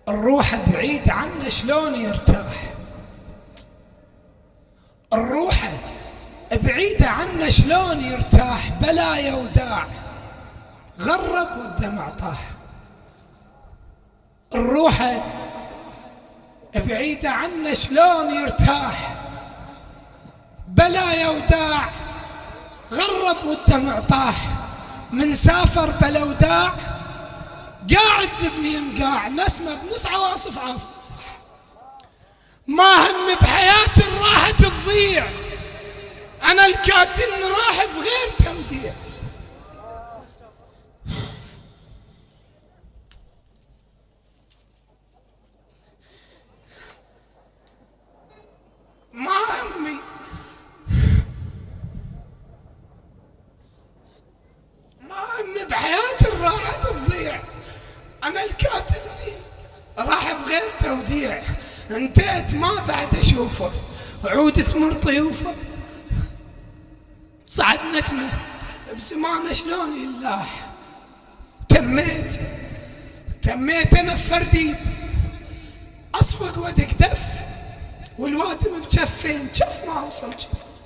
الروح بعيد عنه شلون يرتاح؟ الروح بعيدة عنه شلون يرتاح؟ بلايا وداع غرب والدمع طاح. الروح بعيدة عنه شلون يرتاح؟ بلايا وداع غرب والدمع طاح. من سافر بلا وداع قاعد ذبني مقاع، نسمة بنص عواصف عاف. ما هم بحياتي راحة تضيع، أنا الكاتن راح بغير توديع. ما همي بحياتي راحة تضيع، أنا الكاتن راح بغير توديع. انتهت ما بعد أشوفه، عود تمر طيوفه، صعد نجمه بزمانه شلون يلاح. تميت أنا بفرديد، أصفق ودك دف والوادم بجفين، شف ما وصل شف.